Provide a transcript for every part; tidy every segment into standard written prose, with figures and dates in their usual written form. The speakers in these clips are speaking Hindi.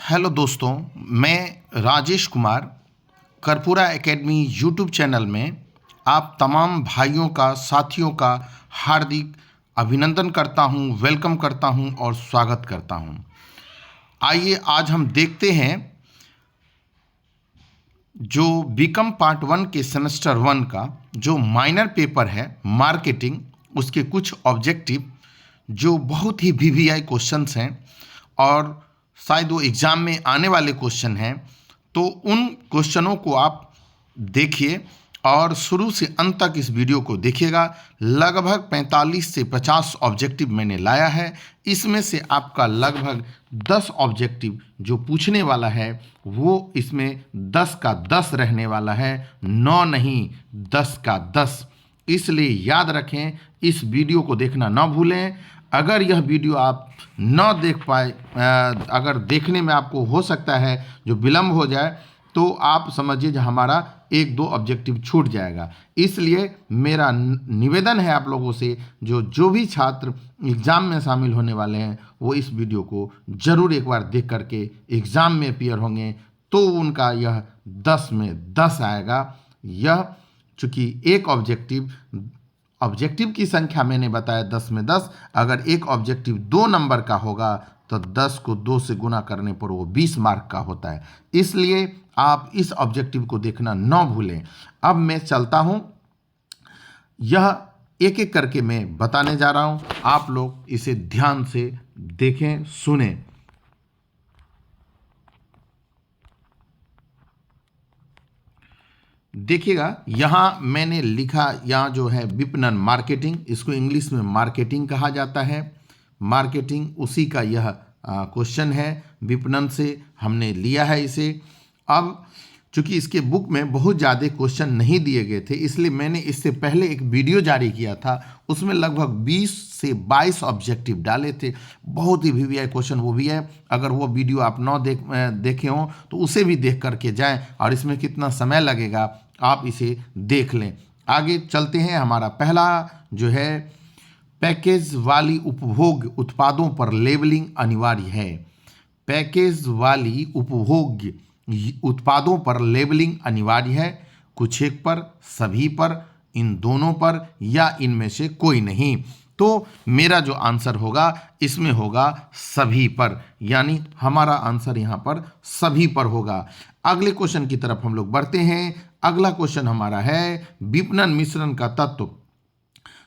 हेलो दोस्तों, मैं Rajesh Kumar Karpura academy YouTube channel में आप तमाम भाइयों का, साथियों का हार्दिक अभिनंदन करता हूं, वेलकम करता हूं और स्वागत करता हूं। आइए आज हम देखते हैं जो बीकॉम पार्ट 1 के सेमेस्टर 1 का जो माइनर पेपर है मार्केटिंग, उसके कुछ ऑब्जेक्टिव जो बहुत ही वीवीआई क्वेश्चंस हैं और शायद वो एग्ज़ाम में आने वाले क्वेश्चन हैं। तो उन क्वेश्चनों को आप देखिए और शुरू से अंत तक इस वीडियो को देखिएगा। लगभग 45 से 50 ऑब्जेक्टिव मैंने लाया है। इसमें से आपका लगभग 10 ऑब्जेक्टिव जो पूछने वाला है वो इसमें 10 का 10 रहने वाला है, 9 नहीं 10 का 10। इसलिए याद रखें, इस वीडियो को देखना ना भूलें। अगर यह वीडियो आप न देख पाए, अगर देखने में आपको हो सकता है जो विलम्ब हो जाए, तो आप समझिए जो हमारा 1-2 ऑब्जेक्टिव छूट जाएगा। इसलिए मेरा निवेदन है आप लोगों से, जो भी छात्र एग्ज़ाम में शामिल होने वाले हैं वो इस वीडियो को ज़रूर एक बार देख करके एग्ज़ाम में अपीयर होंगे तो उनका यह 10 में 10 आएगा। यह चूँकि एक ऑब्जेक्टिव की संख्या मैंने बताया 10 में 10, अगर एक ऑब्जेक्टिव 2 नंबर का होगा तो 10 को 2 से गुना करने पर वो 20 मार्क का होता है। इसलिए आप इस ऑब्जेक्टिव को देखना न भूलें। अब मैं चलता हूं, यह एक एक करके मैं बताने जा रहा हूं, आप लोग इसे ध्यान से देखें, सुनें। देखिएगा, यहाँ मैंने लिखा, यहाँ जो है विपणन मार्केटिंग, इसको इंग्लिश में मार्केटिंग कहा जाता है। मार्केटिंग उसी का यह क्वेश्चन है, विपणन से हमने लिया है इसे। अब चूंकि इसके बुक में बहुत ज़्यादा क्वेश्चन नहीं दिए गए थे, इसलिए मैंने इससे पहले एक वीडियो जारी किया था, उसमें लगभग 20 से 22 ऑब्जेक्टिव डाले थे। बहुत ही वीवीआई क्वेश्चन वो भी है। अगर वो वीडियो आप न देखे हों तो उसे भी देख करके जाएं, और इसमें कितना समय लगेगा आप इसे देख लें। आगे चलते हैं। हमारा पहला जो है, पैकेज वाली उपभोग उत्पादों पर लेबलिंग अनिवार्य है। पैकेज वाली उपभोग उत्पादों पर लेबलिंग अनिवार्य है। कुछ एक पर, सभी पर, इन दोनों पर, या इनमें से कोई नहीं। तो मेरा जो आंसर होगा इसमें होगा सभी पर, यानी हमारा आंसर यहाँ पर सभी पर होगा। अगले क्वेश्चन की तरफ हम लोग बढ़ते हैं। अगला क्वेश्चन हमारा है, विपणन मिश्रण का तत्व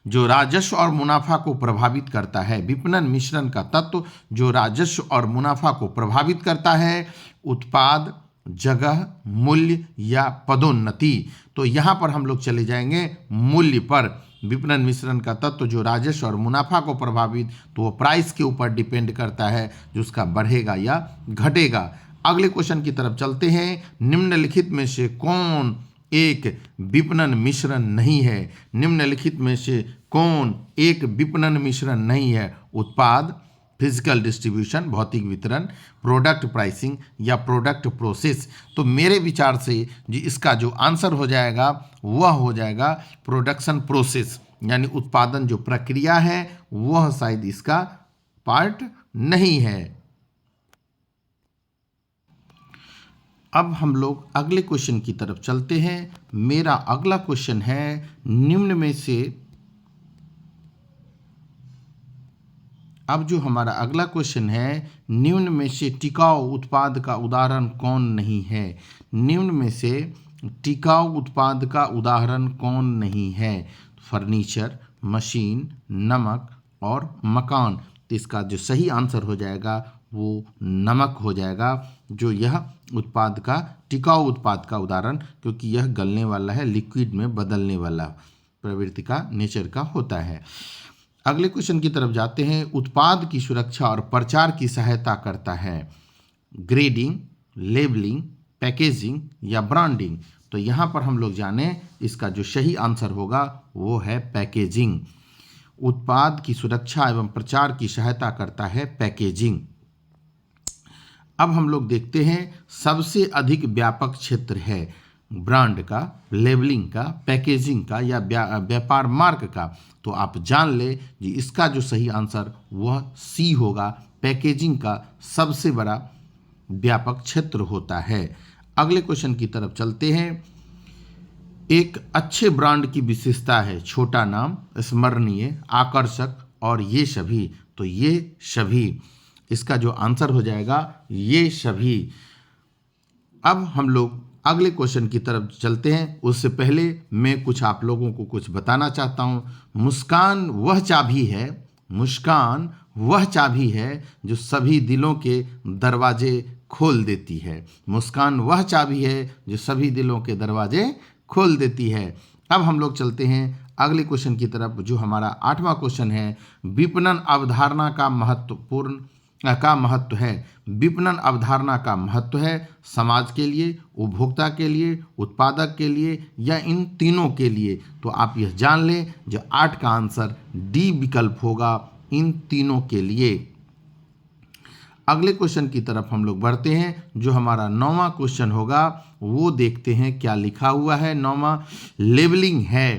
जो राजस्व और मुनाफा को प्रभावित करता है। विपणन मिश्रण का तत्व जो राजस्व और मुनाफा को प्रभावित करता है, उत्पाद, जगह, मूल्य या पदोन्नति। तो यहाँ पर हम लोग चले जाएंगे मूल्य पर। विपणन मिश्रण का तत्व जो राजस्व और मुनाफा को प्रभावित, तो वो प्राइस के ऊपर डिपेंड करता है, जो उसका बढ़ेगा या घटेगा। अगले क्वेश्चन की तरफ चलते हैं। निम्नलिखित में से कौन एक विपणन मिश्रण नहीं है? निम्नलिखित में से कौन एक विपणन मिश्रण नहीं है? उत्पाद, फिजिकल डिस्ट्रीब्यूशन, भौतिक वितरण, प्रोडक्ट प्राइसिंग या प्रोडक्ट प्रोसेस। तो मेरे विचार से जी इसका जो आंसर हो जाएगा वह हो जाएगा प्रोडक्शन प्रोसेस, यानी उत्पादन जो प्रक्रिया है वह शायद इसका पार्ट नहीं है। अब हम लोग अगले क्वेश्चन की तरफ चलते हैं। मेरा अगला क्वेश्चन है, निम्न में से, अब जो हमारा अगला क्वेश्चन है, निम्न में से टिकाऊ उत्पाद का उदाहरण कौन नहीं है? निम्न में से टिकाऊ उत्पाद का उदाहरण कौन नहीं है? फर्नीचर, मशीन, नमक और मकान। तो इसका जो सही आंसर हो जाएगा वो नमक हो जाएगा, जो यह उत्पाद का, टिकाऊ उत्पाद का उदाहरण, क्योंकि यह गलने वाला है, लिक्विड में बदलने वाला प्रवृत्ति का, नेचर का होता है। अगले क्वेश्चन की तरफ जाते हैं। उत्पाद की सुरक्षा और प्रचार की सहायता करता है। ग्रेडिंग, लेबलिंग, पैकेजिंग या ब्रांडिंग। तो यहाँ पर हम लोग जाने, इसका जो सही आंसर होगा वो है पैकेजिंग। उत्पाद की सुरक्षा एवं प्रचार की सहायता करता है पैकेजिंग। अब हम लोग देखते हैं, सबसे अधिक व्यापक क्षेत्र है ब्रांड का, लेबलिंग का, पैकेजिंग का या व्यापार मार्क का। तो आप जान ले जी इसका जो सही आंसर वह सी होगा। पैकेजिंग का सबसे बड़ा व्यापक क्षेत्र होता है। अगले क्वेश्चन की तरफ चलते हैं। एक अच्छे ब्रांड की विशेषता है छोटा नाम, स्मरणीय, आकर्षक और ये सभी। तो ये सभी इसका जो आंसर हो जाएगा ये सभी। अब हम लोग अगले क्वेश्चन की तरफ चलते हैं। उससे पहले मैं कुछ आप लोगों को कुछ बताना चाहता हूँ। मुस्कान वह चाबी है, मुस्कान वह चाबी है जो सभी दिलों के दरवाजे खोल देती है। मुस्कान वह चाबी है जो सभी दिलों के दरवाजे खोल देती है। अब हम लोग चलते हैं अगले क्वेश्चन की तरफ, जो हमारा 8वां क्वेश्चन है। विपणन अवधारणा का महत्व है। विपणन अवधारणा का महत्व है समाज के लिए, उपभोक्ता के लिए, उत्पादक के लिए या इन तीनों के लिए। तो आप यह जान लें जो 8 का आंसर डी विकल्प होगा, इन तीनों के लिए। अगले क्वेश्चन की तरफ हम लोग बढ़ते हैं। जो हमारा 9वां क्वेश्चन होगा वो देखते हैं क्या लिखा हुआ है। 9वां लेबलिंग है।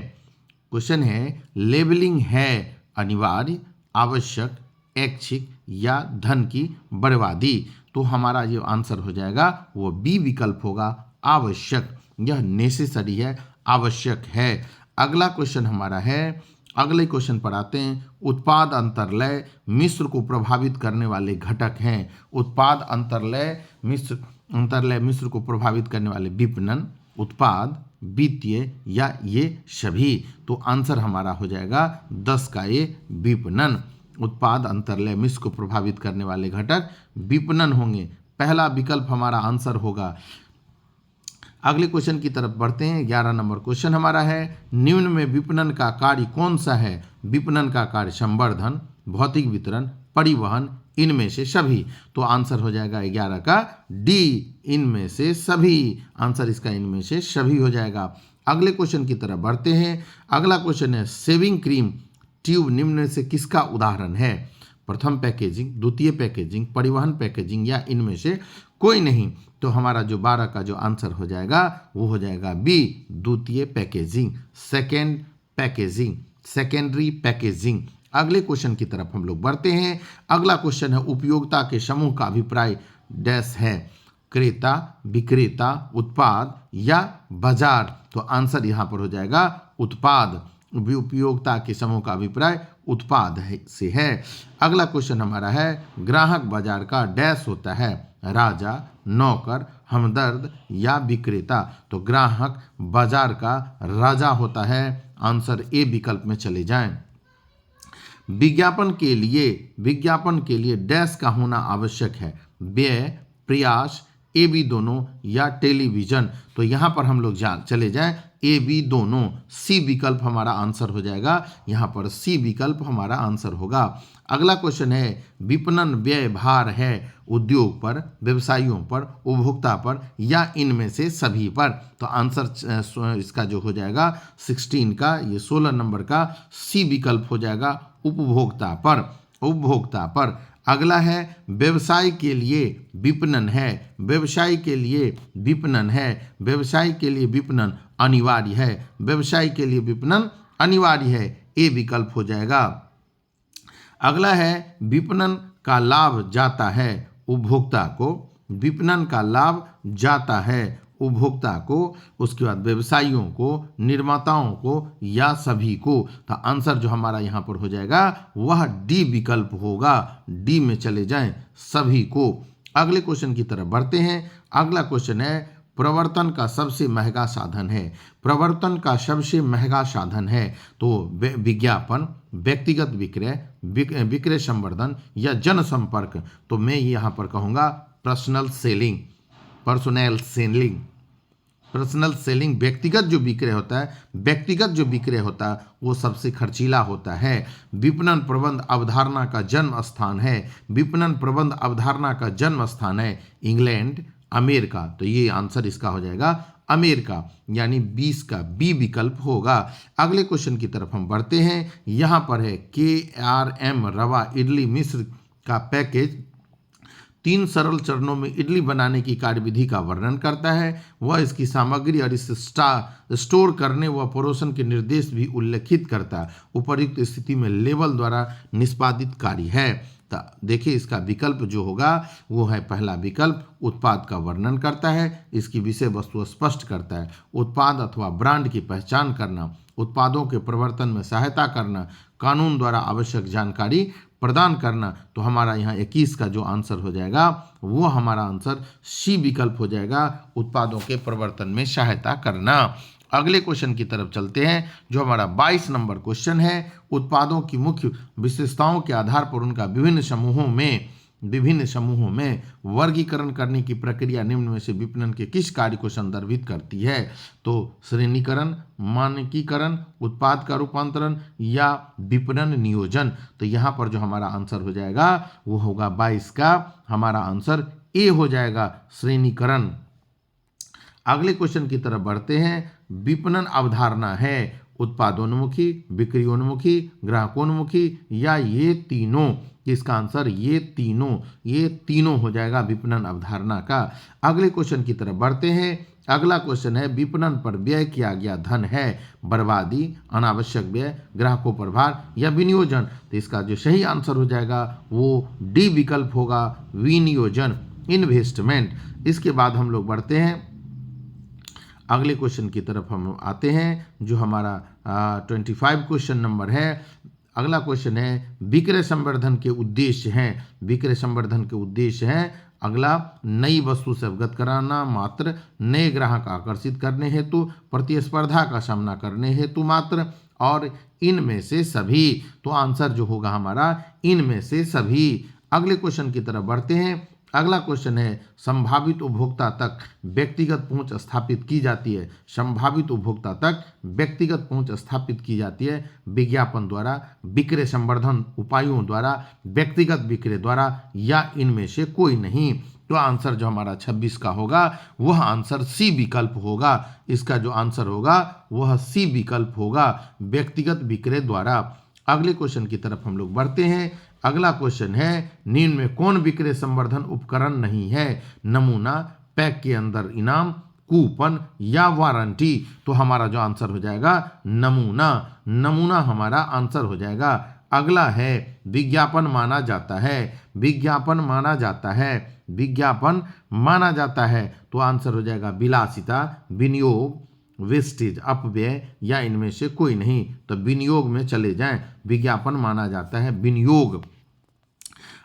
क्वेश्चन है लेबलिंग है अनिवार्य, आवश्यक, ऐच्छिक या धन की बर्बादी। तो हमारा जो आंसर हो जाएगा वो बी विकल्प होगा, आवश्यक। यह नेसेसरी है, आवश्यक है। अगला क्वेश्चन हमारा है, अगले क्वेश्चन पर आते हैं। उत्पाद अंतर्लय मिश्र को प्रभावित करने वाले घटक हैं। उत्पाद अंतर्लय मिश्र को प्रभावित करने वाले विपणन, उत्पाद, वित्तीय या ये सभी। तो आंसर हमारा हो जाएगा 10 का ए विपणन। उत्पाद अंतर्लय मिश्र को प्रभावित करने वाले घटक विपणन होंगे। पहला विकल्प हमारा आंसर होगा। अगले क्वेश्चन की तरफ बढ़ते हैं। 11 नंबर क्वेश्चन हमारा है, निम्न में विपणन का कार्य कौन सा है। विपणन का कार्य संवर्धन, भौतिक वितरण, परिवहन, इनमें से सभी। तो आंसर हो जाएगा 11 का डी, इनमें से सभी। आंसर इसका इनमें से सभी हो जाएगा। अगले क्वेश्चन की तरफ बढ़ते हैं। अगला क्वेश्चन है, सेविंग क्रीम ट्यूब निम्न से किसका उदाहरण है। प्रथम पैकेजिंग, द्वितीय पैकेजिंग, परिवहन पैकेजिंग या इनमें से कोई नहीं। तो हमारा जो 12 का जो आंसर हो जाएगा वो हो जाएगा बी, द्वितीय packaging, second packaging, secondary packaging. अगले क्वेश्चन की तरफ हम लोग बढ़ते हैं। अगला क्वेश्चन है, उपयोगिता के समूह का अभिप्राय डैश है। क्रेता, विक्रेता, उत्पाद या बाजार। तो आंसर यहाँ पर हो जाएगा उत्पाद। उपयोगिता के समूह का अभिप्राय उत्पाद से है। अगला क्वेश्चन हमारा है, ग्राहक बाजार का डैश होता है। राजा, नौकर, हमदर्द या विक्रेता। तो ग्राहक बाजार का राजा होता है। आंसर ए विकल्प में चले जाएं। विज्ञापन के लिए डैश का होना आवश्यक है। व्यय, प्रयास, ए बी दोनों या टेलीविजन। तो यहाँ पर हम लोग चले जाएं ए बी दोनों। सी विकल्प हमारा आंसर हो जाएगा। यहाँ पर सी विकल्प हमारा आंसर होगा। अगला क्वेश्चन है, विपणन व्यय भार है उद्योग पर, व्यवसायियों पर, उपभोक्ता पर या इनमें से सभी पर। तो आंसर इसका जो हो जाएगा 16 का, ये 16 नंबर का सी विकल्प हो जाएगा, उपभोक्ता पर, उपभोक्ता पर। अगला है, व्यवसाय के लिए विपणन है। व्यवसाय के लिए विपणन है। व्यवसाय के लिए विपणन अनिवार्य है। व्यवसाय के लिए विपणन अनिवार्य है। ए विकल्प हो जाएगा। अगला है, विपणन का लाभ जाता है उपभोक्ता को। विपणन का लाभ जाता है उपभोक्ता को, उसके बाद व्यवसायियों को, निर्माताओं को या सभी को। तो आंसर जो हमारा यहाँ पर हो जाएगा वह डी विकल्प होगा। डी में चले जाएं, सभी को। अगले क्वेश्चन की तरफ बढ़ते हैं। अगला क्वेश्चन है, प्रवर्तन का सबसे महंगा साधन है। प्रवर्तन का सबसे महंगा साधन है। तो विज्ञापन, व्यक्तिगत विक्रय, विक्रय संवर्धन या जनसंपर्क। तो मैं यहाँ पर कहूँगा personal selling, personal selling. Personal selling व्यक्तिगत जो विक्रय होता है, व्यक्तिगत जो विक्रय होता है वो सबसे खर्चीला होता है। विपणन प्रबंध अवधारणा का जन्म स्थान है। विपणन प्रबंध अवधारणा का जन्म स्थान है इंग्लैंड, अमेरिका। तो ये आंसर इसका हो जाएगा अमेरिका, यानी 20 का बी विकल्प होगा। अगले क्वेश्चन की तरफ हम बढ़ते हैं। यहाँ पर है, KRM रवा इडली मिश्र का पैकेज 3 सरल चरणों में इडली बनाने की कार्यविधि का वर्णन करता है। वह इसकी सामग्री और इसे स्टोर करने व परोसन के निर्देश भी उल्लेखित करता है। उपर्युक्त स्थिति में लेवल द्वारा निष्पादित कार्य है। तो देखिए इसका विकल्प जो होगा वो है पहला विकल्प, उत्पाद का वर्णन करता है, इसकी विषय वस्तु स्पष्ट करता है, उत्पाद अथवा ब्रांड की पहचान करना, उत्पादों के प्रवर्तन में सहायता करना, कानून द्वारा आवश्यक जानकारी प्रदान करना। तो हमारा यहाँ 21 का जो आंसर हो जाएगा वो हमारा आंसर सी विकल्प हो जाएगा, उत्पादों के प्रवर्तन में सहायता करना। अगले क्वेश्चन की तरफ चलते हैं जो हमारा 22 नंबर क्वेश्चन है। उत्पादों की मुख्य विशेषताओं के आधार पर उनका विभिन्न समूहों में वर्गीकरण करने की प्रक्रिया निम्न में से विपणन के किस कार्य को संदर्भित करती है? तो श्रेणीकरण, मानकीकरण, उत्पाद का रूपांतरण या विपणन नियोजन। तो यहाँ पर जो हमारा आंसर हो जाएगा वो होगा 22 का हमारा आंसर ए हो जाएगा, श्रेणीकरण। अगले क्वेश्चन की तरफ बढ़ते हैं। विपणन अवधारणा है उत्पादोन्मुखी, बिक्रियोन्मुखी, ग्राहकोन्मुखी या ये तीनों? इसका आंसर ये तीनों हो जाएगा विपणन अवधारणा का। अगले क्वेश्चन की तरफ बढ़ते हैं। अगला क्वेश्चन है विपणन पर व्यय किया गया धन है बर्बादी, अनावश्यक व्यय, ग्राहकों पर भार या विनियोजन। तो इसका जो सही आंसर हो जाएगा वो डी विकल्प होगा, विनियोजन, इन्वेस्टमेंट। इसके बाद हम लोग बढ़ते हैं अगले क्वेश्चन की तरफ हम आते हैं जो हमारा 25 क्वेश्चन नंबर है। अगला क्वेश्चन है विक्रय संवर्धन के उद्देश्य हैं। विक्रय संवर्धन के उद्देश्य हैं अगला, नई वस्तु से अवगत कराना मात्र, नए ग्राहक आकर्षित करने हेतु, प्रतिस्पर्धा का सामना करने हेतु मात्र, और इनमें से सभी। तो आंसर जो होगा हमारा इनमें से सभी। अगले क्वेश्चन की तरफ बढ़ते हैं। अगला क्वेश्चन है संभावित उपभोक्ता तक व्यक्तिगत पहुंच स्थापित की जाती है। संभावित उपभोक्ता तक व्यक्तिगत पहुंच स्थापित की जाती है विज्ञापन द्वारा, विक्रय संवर्धन उपायों द्वारा, व्यक्तिगत विक्रय द्वारा या इनमें से कोई नहीं। तो आंसर जो हमारा 26 का होगा वह आंसर सी विकल्प होगा। इसका जो आंसर होगा वह सी विकल्प होगा, व्यक्तिगत विक्रय द्वारा। अगले क्वेश्चन की तरफ हम लोग बढ़ते हैं। अगला क्वेश्चन है निम्न में कौन विक्रय संवर्धन उपकरण नहीं है? नमूना, पैक के अंदर इनाम, कूपन या वारंटी। तो हमारा जो आंसर हो जाएगा नमूना हमारा आंसर हो जाएगा। अगला है विज्ञापन माना जाता है। विज्ञापन माना जाता है। तो आंसर हो जाएगा विलासिता, विनियोग, वेस्टेज, अपव्यय या इनमें से कोई नहीं। तो विनियोग में चले जाएं, विज्ञापन माना जाता है विनियोग।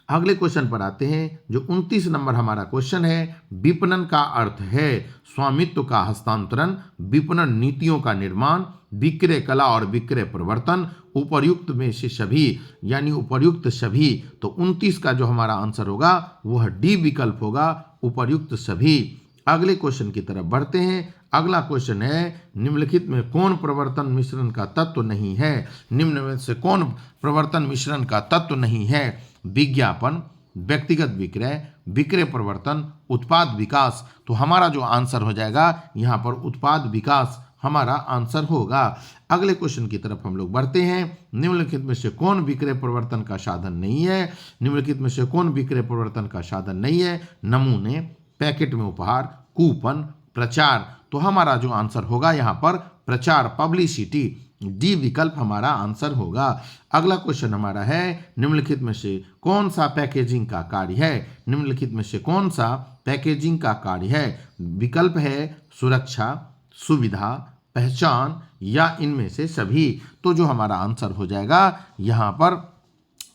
अगले क्वेश्चन पर आते हैं जो 29 नंबर हमारा क्वेश्चन है। विपणन का अर्थ है स्वामित्व का हस्तांतरण, विपणन नीतियों का निर्माण, विक्रय कला और विक्रय प्रवर्तन, उपर्युक्त में से सभी यानी उपर्युक्त सभी। तो 29 का जो हमारा आंसर होगा वह डी विकल्प होगा, उपर्युक्त सभी। अगले क्वेश्चन की तरफ बढ़ते हैं। अगला क्वेश्चन है निम्नलिखित में कौन प्रवर्तन मिश्रण का तत्व नहीं है? निम्न में से कौन प्रवर्तन मिश्रण का तत्व नहीं है? विज्ञापन, व्यक्तिगत विक्रय, विक्रय प्रवर्तन, उत्पाद विकास। तो हमारा जो आंसर हो जाएगा यहाँ पर उत्पाद विकास हमारा आंसर होगा। अगले क्वेश्चन की तरफ हम लोग बढ़ते हैं। निम्नलिखित में से कौन विक्रय प्रवर्तन का साधन नहीं है? निम्नलिखित में से कौन विक्रय प्रवर्तन का साधन नहीं है? नमूने, पैकेट में उपहार, कूपन, प्रचार। तो हमारा जो आंसर होगा यहाँ पर प्रचार, पब्लिसिटी, डी विकल्प हमारा आंसर होगा। अगला क्वेश्चन हमारा है निम्नलिखित में से कौन सा पैकेजिंग का कार्य है? निम्नलिखित में से कौन सा पैकेजिंग का कार्य है? विकल्प है सुरक्षा, सुविधा, पहचान या इनमें से सभी। तो जो हमारा आंसर हो जाएगा यहाँ पर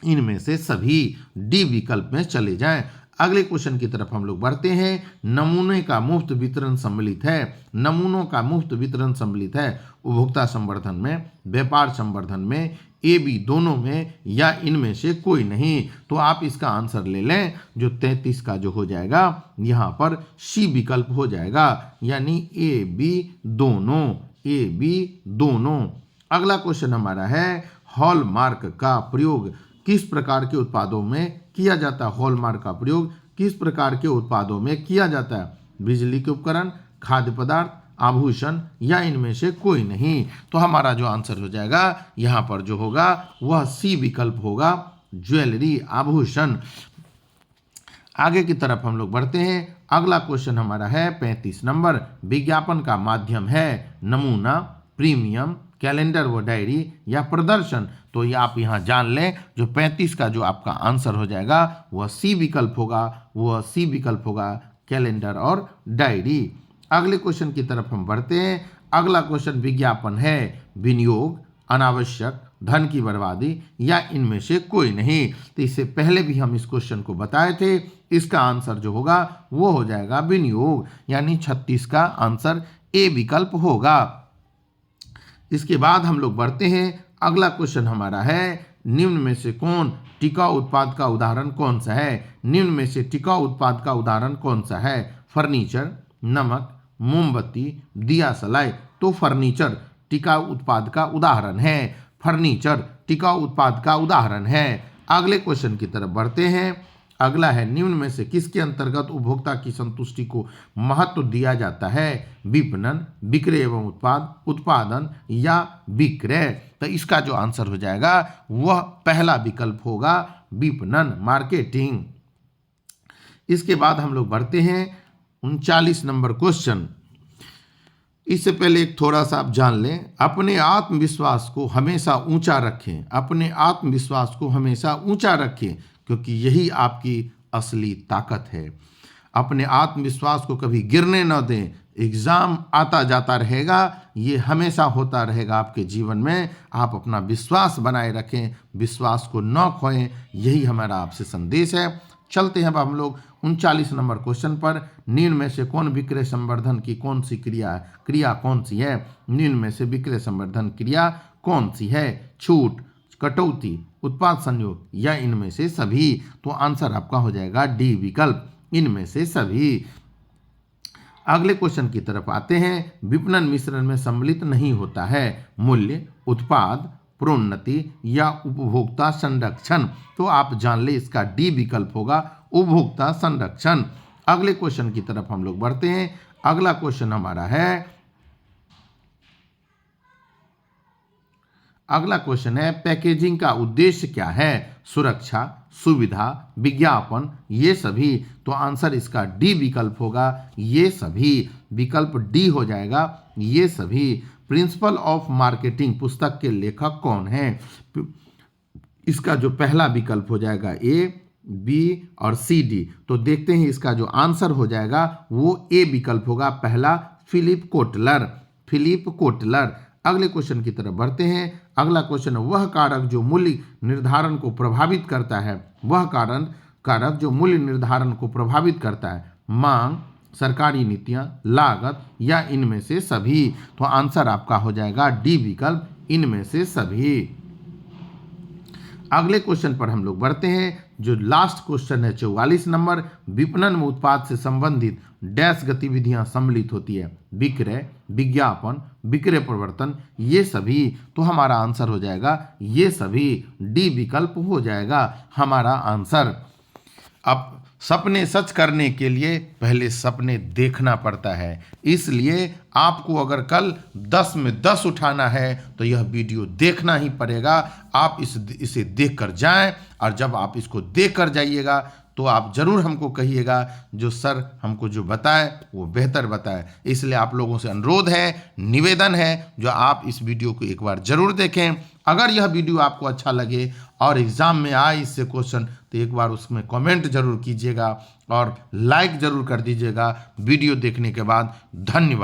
इनमें से सभी, डी विकल्प में चले जाएं। अगले क्वेश्चन की तरफ हम लोग बढ़ते हैं। नमूने का मुफ्त वितरण सम्मिलित है। नमूनों का मुफ्त वितरण सम्मिलित है उपभोक्ता संवर्धन में, व्यापार संवर्धन में, ए बी दोनों में या इनमें से कोई नहीं। तो आप इसका आंसर ले लें जो 33 का जो हो जाएगा यहाँ पर सी विकल्प हो जाएगा, यानी ए बी दोनों। अगला क्वेश्चन हमारा है हॉलमार्क का प्रयोग किस प्रकार के उत्पादों में किया जाता है? हॉलमार्क का प्रयोग किस प्रकार के उत्पादों में किया जाता है? बिजली के उपकरण, खाद्य पदार्थ, आभूषण या इनमें से कोई नहीं। तो हमारा जो आंसर हो जाएगा यहाँ पर जो होगा वह सी विकल्प होगा, ज्वेलरी, आभूषण। आगे की तरफ हम लोग बढ़ते हैं। अगला क्वेश्चन हमारा है 35 नंबर। विज्ञापन का माध्यम है नमूना, प्रीमियम, कैलेंडर व डायरी या प्रदर्शन। तो ये आप यहाँ जान लें, जो 35 का जो आपका आंसर हो जाएगा वह सी विकल्प होगा, वह सी विकल्प होगा, कैलेंडर और डायरी। अगले क्वेश्चन की तरफ हम बढ़ते हैं। अगला क्वेश्चन विज्ञापन है विनियोग, अनावश्यक, धन की बर्बादी या इनमें से कोई नहीं। तो इससे पहले भी हम इस क्वेश्चन को बताए थे। इसका आंसर जो होगा वो हो जाएगा विनियोग, यानी 36 का आंसर ए विकल्प होगा। इसके बाद हम लोग बढ़ते हैं। अगला क्वेश्चन हमारा है निम्न में से कौन टिकाऊ उत्पाद का उदाहरण कौन सा है। निम्न में से टिकाऊ उत्पाद का उदाहरण कौन सा है। फर्नीचर, नमक, मोमबत्ती, दिया सलाई। तो फर्नीचर टिकाऊ उत्पाद का उदाहरण है। फर्नीचर टिकाऊ उत्पाद का उदाहरण है। अगले क्वेश्चन की तरफ बढ़ते हैं। अगला है निम्न में से किसके अंतर्गत उपभोक्ता की संतुष्टि को महत्व दिया जाता है। विपणन, विक्रय एवं उत्पादन या विक्रय। तो इसका जो आंसर हो जाएगा वह पहला विकल्प होगा, विपणन, मार्केटिंग। इसके बाद हम लोग बढ़ते हैं 39 नंबर क्वेश्चन। इससे पहले एक थोड़ा सा आप जान लें, अपने आत्मविश्वास को हमेशा ऊंचा रखें। अपने आत्मविश्वास को हमेशा ऊंचा रखें, क्योंकि यही आपकी असली ताकत है। अपने आत्मविश्वास को कभी गिरने न दें। एग्ज़ाम आता जाता रहेगा, ये हमेशा होता रहेगा आपके जीवन में। आप अपना विश्वास बनाए रखें, विश्वास को न खोएं, यही हमारा आपसे संदेश है। चलते हैं अब हम लोग 39 नंबर क्वेश्चन पर। निम्न में से कौन विक्रय संवर्धन की कौन सी क्रिया कौन सी है। निम्न में से विक्रय संवर्धन क्रिया कौन सी है। छूट, कटौती, उत्पाद संयोग या इनमें से सभी। तो आंसर आपका हो जाएगा डी विकल्प, इनमें से सभी। अगले क्वेश्चन की तरफ आते हैं। विपणन मिश्रण में सम्मिलित नहीं होता है। मूल्य, उत्पाद, प्रोन्नति या उपभोक्ता संरक्षण। तो आप जान ले, इसका डी विकल्प होगा, उपभोक्ता संरक्षण। अगले क्वेश्चन की तरफ हम लोग बढ़ते हैं। अगला क्वेश्चन हमारा है, अगला क्वेश्चन है पैकेजिंग का उद्देश्य क्या है। सुरक्षा, सुविधा, विज्ञापन, ये सभी। तो आंसर इसका डी विकल्प होगा, ये सभी। विकल्प डी हो जाएगा, ये सभी। प्रिंसिपल ऑफ मार्केटिंग पुस्तक के लेखक कौन है। इसका जो पहला विकल्प हो जाएगा ए, बी और सी, डी। तो देखते हैं इसका जो आंसर हो जाएगा वो ए विकल्प होगा, पहला, फिलिप कोटलर। Philip Kotler. अगले क्वेश्चन की तरफ बढ़ते हैं। अगला क्वेश्चन, वह कारक जो मूल्य निर्धारण को प्रभावित करता है। वह कारक जो मूल्य निर्धारण को प्रभावित करता है। मांग, सरकारी नीतियां, लागत या इनमें से सभी। तो आंसर आपका हो जाएगा डी विकल्प, इनमें से सभी। अगले क्वेश्चन पर हम लोग बढ़ते हैं। जो लास्ट क्वेश्चन है 44 नंबर। विपणन में उत्पाद से संबंधित डैश गतिविधियां सम्मिलित होती है। विक्रय, विज्ञापन, विक्रय प्रवर्तन, ये सभी। तो हमारा आंसर हो जाएगा ये सभी, डी विकल्प हो जाएगा हमारा आंसर। अब सपने सच करने के लिए पहले सपने देखना पड़ता है, इसलिए आपको अगर कल 10 में 10 उठाना है तो यह वीडियो देखना ही पड़ेगा। आप इसे देखकर जाएं, और जब आप इसको देखकर जाइएगा तो आप जरूर हमको कहिएगा जो सर हमको जो बताए वो बेहतर बताए। इसलिए आप लोगों से अनुरोध है, निवेदन है, जो आप इस वीडियो को एक बार जरूर देखें। अगर यह वीडियो आपको अच्छा लगे और एग्ज़ाम में आए इससे क्वेश्चन, तो एक बार उसमें कमेंट जरूर कीजिएगा और लाइक जरूर कर दीजिएगा वीडियो देखने के बाद। धन्यवाद।